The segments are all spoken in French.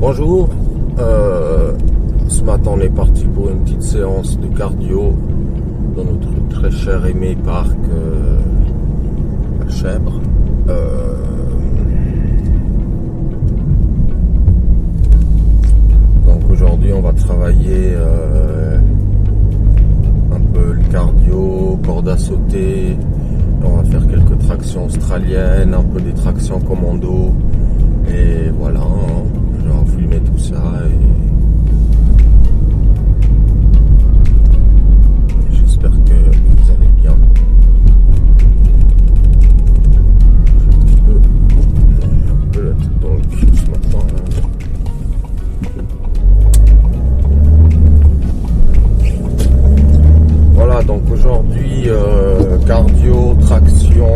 Bonjour, ce matin on est parti pour une petite séance de cardio dans notre très cher aimé parc à Chèvres. Donc aujourd'hui on va travailler un peu le cardio, corde à sauter, on va faire quelques tractions australiennes, un peu des tractions commando et voilà. Je vais vous filmer tout ça et j'espère que vous allez bien. J'ai un peu la tête dans le cul ce matin là. Voilà, donc aujourd'hui cardio, traction,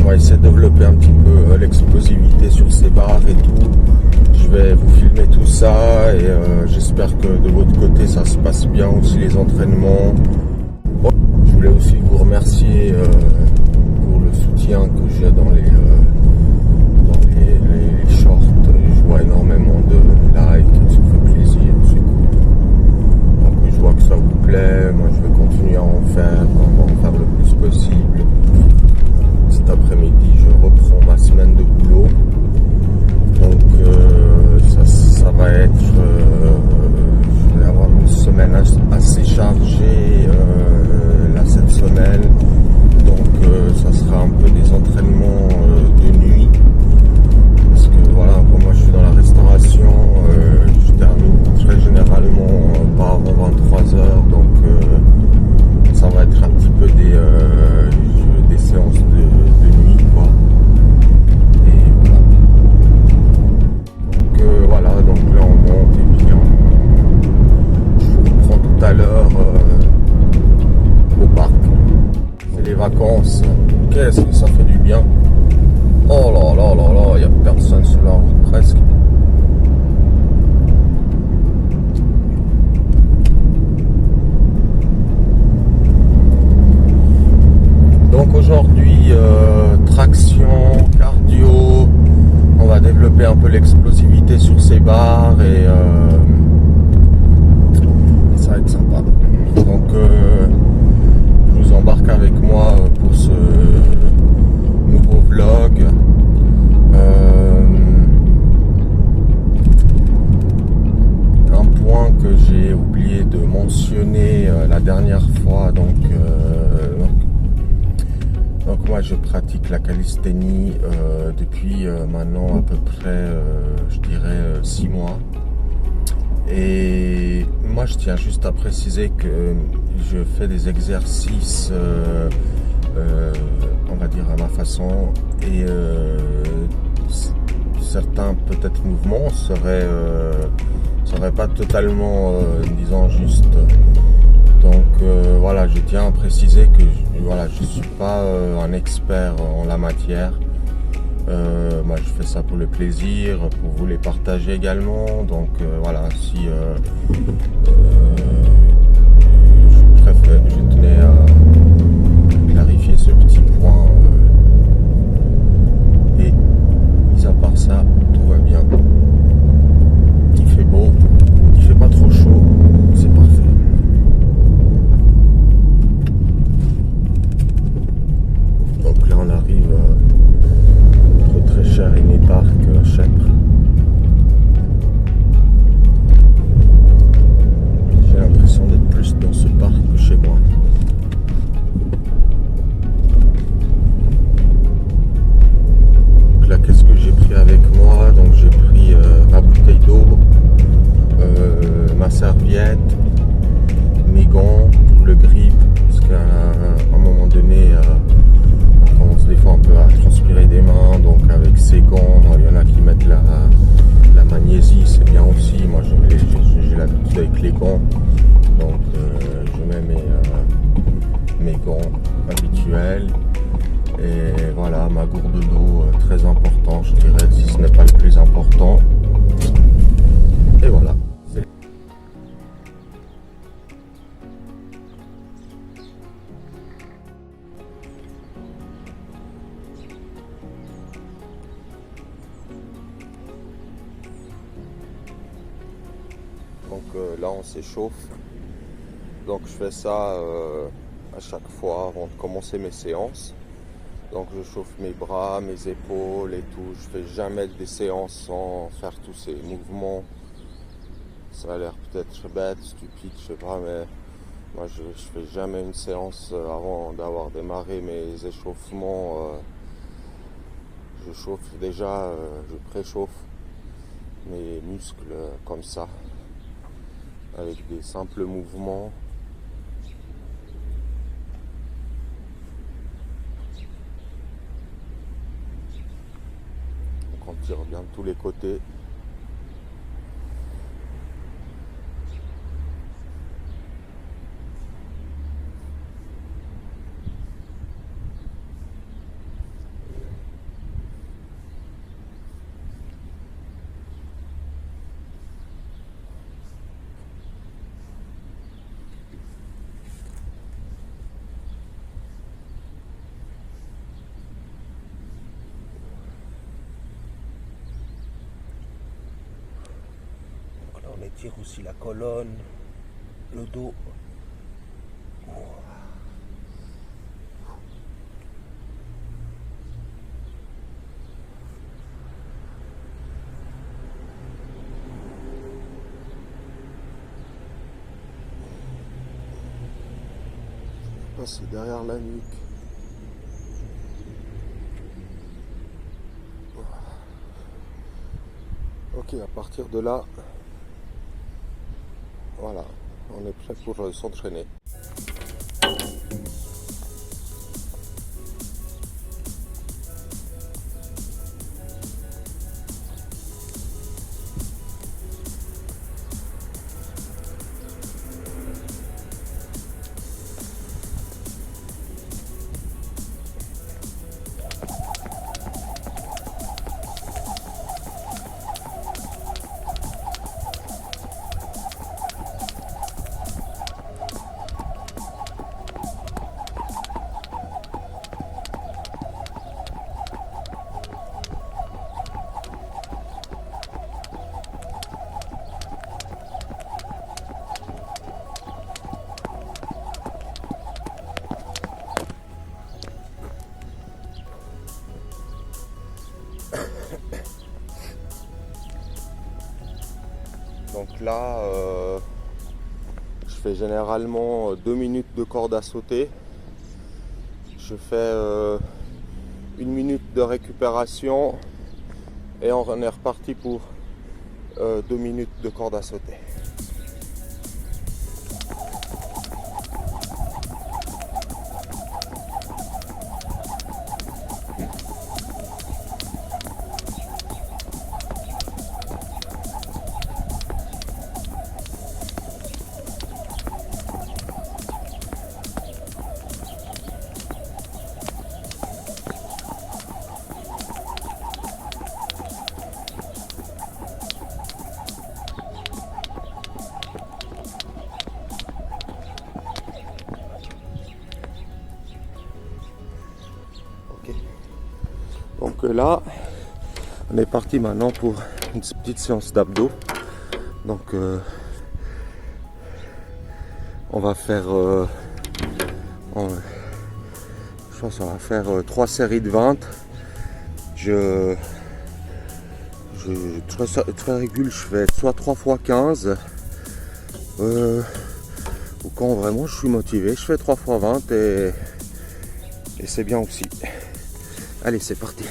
on va essayer de développer un petit peu l'explosivité sur ces barres et tout. Je vais vous filmer tout ça et j'espère que de votre côté ça se passe bien aussi les entraînements. Bon, je voulais aussi vous remercier pour le soutien que j'ai dans les shorts. Je vois énormément de likes, ça me fait plaisir, c'est cool. Donc je vois que ça vous plaît, moi je vais continuer à en faire, on va en faire le plus possible. Cet après-midi je reprends ma semaine de boulot. Donc ça va être, je vais avoir une semaine assez chargée là cette semaine, donc ça sera un peu des entraînements de nuit, parce que voilà, pour moi je suis dans la restauration, je termine très généralement pas avant 23h, donc ça va être un petit peu des séances de nuit quoi. Voilà, donc là on monte et puis je vous reprends tout à l'heure au parc. C'est les vacances, qu'est-ce que ça fait du bien. Oh là là là là, il n'y a personne sur la route presque. Donc aujourd'hui traction, cardio. On va développer un peu l'explosivité sur ces barres et ça va être sympa. Donc je vous embarque avec moi pour ce nouveau vlog. Un point que j'ai oublié de mentionner la dernière fois, donc moi je pratique la calisthénie depuis maintenant à peu près je dirais 6 mois, et moi je tiens juste à préciser que je fais des exercices on va dire à ma façon, et certains peut-être mouvements seraient pas totalement disons juste. Donc voilà, je tiens à préciser que je suis pas un expert en la matière. Moi je fais ça pour le plaisir, pour vous les partager également. Donc voilà, si je tenais à clarifier ce petit point. Et mis à part ça, tout va bien. Il fait beau, il fait pas trop chaud, c'est parfait. Donc là on arrive à notre très cher aimé parc à Chèvres. J'ai l'impression d'être plus dans ce parc que chez moi. Donc là qu'est-ce que j'ai pris avec moi? Donc j'ai pris ma bouteille d'eau, ma serviette, mes gants, le grip, parce qu'à un moment donné on commence des fois un peu à transpirer des mains, donc avec ces gants, il y en a qui mettent la magnésie, c'est bien aussi. Moi j'ai l'habitude avec les gants, donc je mets mes gants habituels, et voilà, ma gourde d'eau, très important, je dirais, si ce n'est pas le plus important, et voilà. Donc là on s'échauffe. Donc je fais ça à chaque fois avant de commencer mes séances. Donc je chauffe mes bras, mes épaules et tout. Je fais jamais des séances sans faire tous ces mouvements. Ça a l'air peut-être bête, stupide, je sais pas, mais moi je fais jamais une séance avant d'avoir démarré mes échauffements. Je chauffe déjà, je préchauffe mes muscles comme ça, avec des simples mouvements. Donc on tire bien de tous les côtés. On étire aussi la colonne, le dos. Passer derrière la nuque. Ok, à partir de là, voilà, on est prêt pour s'entraîner. Donc là, je fais généralement 2 minutes de corde à sauter. Je fais 1 minute de récupération et on est reparti pour 2 minutes de corde à sauter. Donc là, on est parti maintenant pour une petite séance d'abdos. Donc on va faire, je pense qu'on va faire 3 séries de 20. Très régule, je fais soit 3 fois 15 ou quand vraiment je suis motivé, je fais 3 fois 20 et c'est bien aussi. Allez, c'est parti.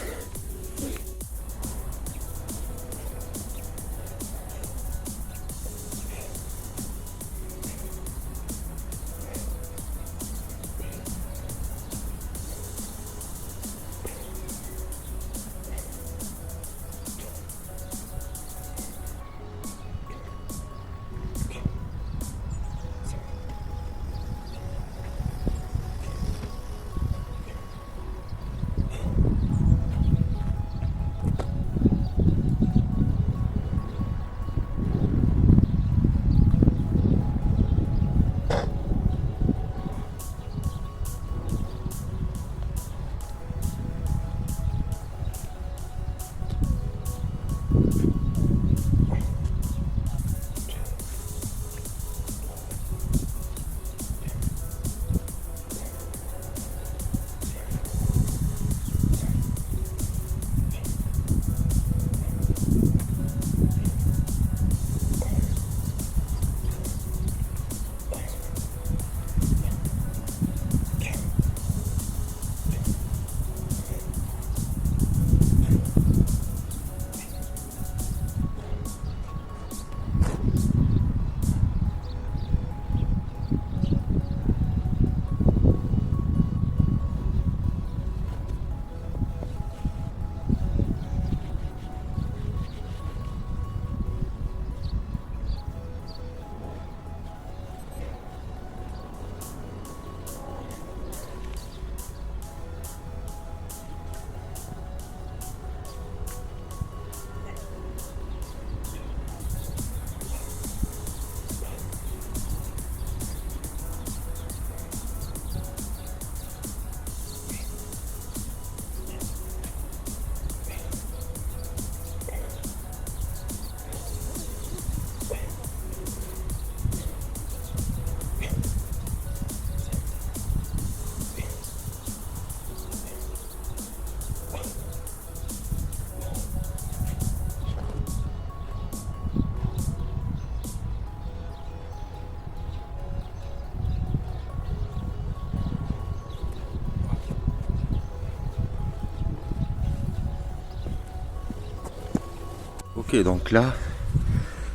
Ok, donc là,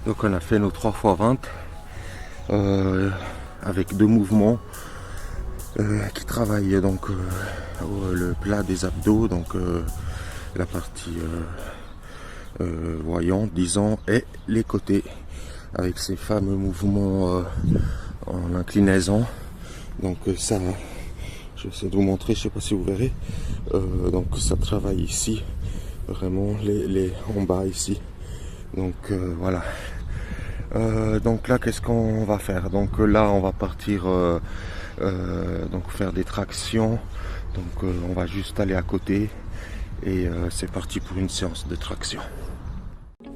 donc on a fait nos 3 x 20 avec 2 mouvements qui travaillent donc le plat des abdos, donc la partie voyante, disons, et les côtés avec ces fameux mouvements en inclinaison. Donc ça, je vais essayer de vous montrer, je sais pas si vous verrez. Donc ça travaille ici, vraiment les en bas ici. Donc voilà. Donc là, qu'est-ce qu'on va faire? Donc là, on va partir donc faire des tractions. Donc on va juste aller à côté et c'est parti pour une séance de traction.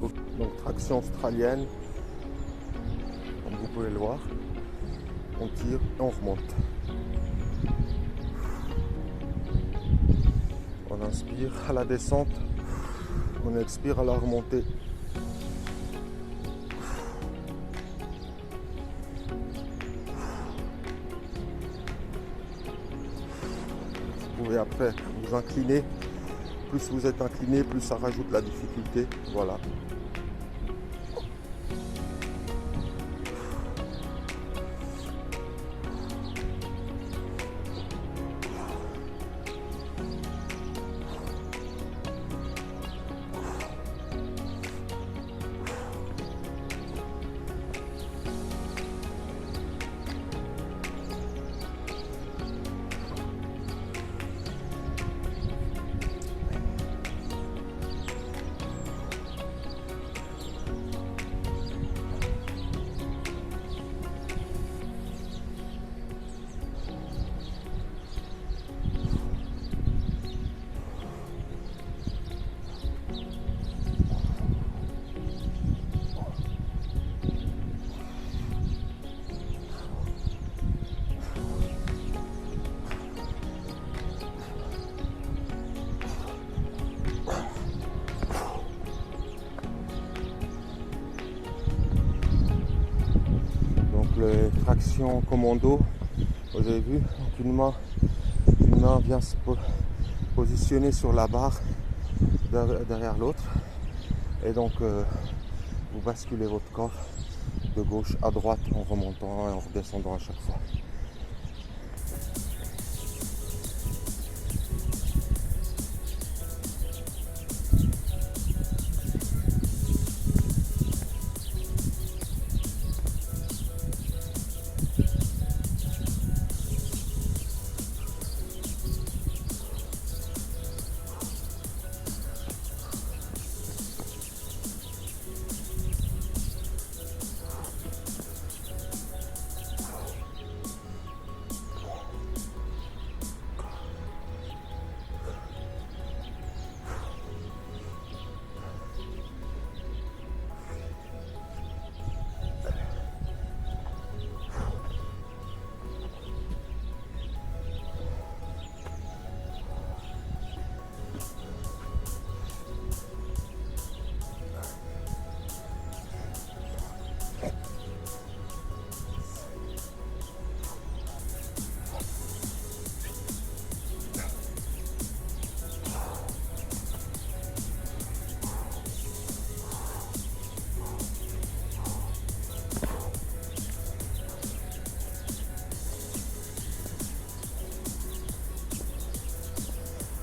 Donc traction australienne, comme vous pouvez le voir. On tire et on remonte. On inspire à la descente, on expire à la remontée. Vous pouvez après vous incliner. Plus vous êtes incliné, plus ça rajoute la difficulté. Voilà. Les tractions commando, vous avez vu, donc une main vient se positionner sur la barre derrière l'autre et donc vous basculez votre corps de gauche à droite en remontant et en redescendant à chaque fois.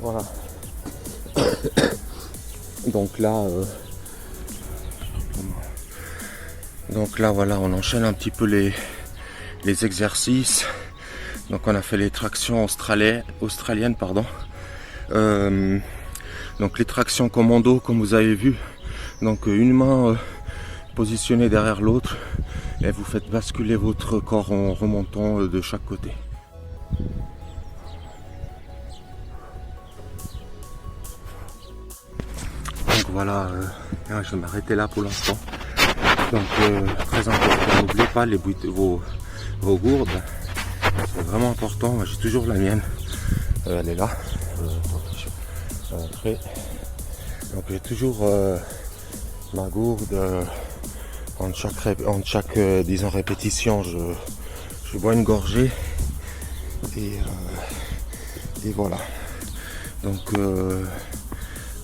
Voilà. Donc là, voilà, on enchaîne un petit peu les exercices. Donc on a fait les tractions australiennes, pardon. Donc les tractions commando, comme vous avez vu. Donc une main positionnée derrière l'autre et vous faites basculer votre corps en remontant de chaque côté. Donc voilà, je vais m'arrêter là pour l'instant. Donc très important, n'oubliez pas vos gourdes, c'est vraiment important. Moi j'ai toujours la mienne, elle est là. Donc j'ai toujours ma gourde. En chaque disons répétition, je bois une gorgée et voilà. Donc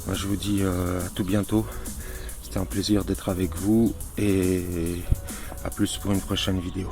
moi je vous dis à tout bientôt. C'était un plaisir d'être avec vous et à plus pour une prochaine vidéo.